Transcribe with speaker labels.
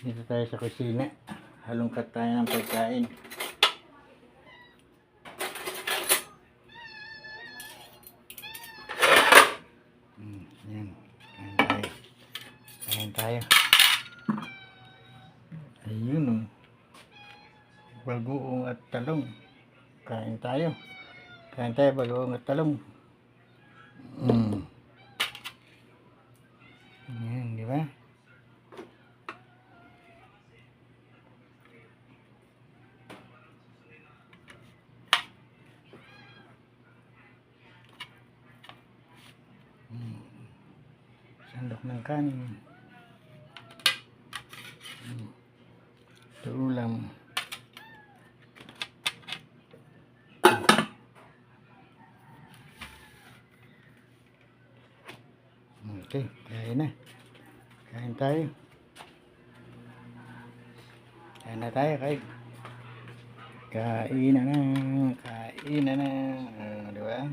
Speaker 1: Dito tayo sa kusina. Halongkat tayo ng pagkain. Yan. Kain tayo. Kain tayo. Ayun o. Bagoong at talong. Kain tayo. Kain tayo bagoong at talong. Yan, di ba? Sandok ng kanin. Ito ulam. Okay, kain na. Kain tayo. Kain na tayo, kain. Kain na na. Kain na na. Diba?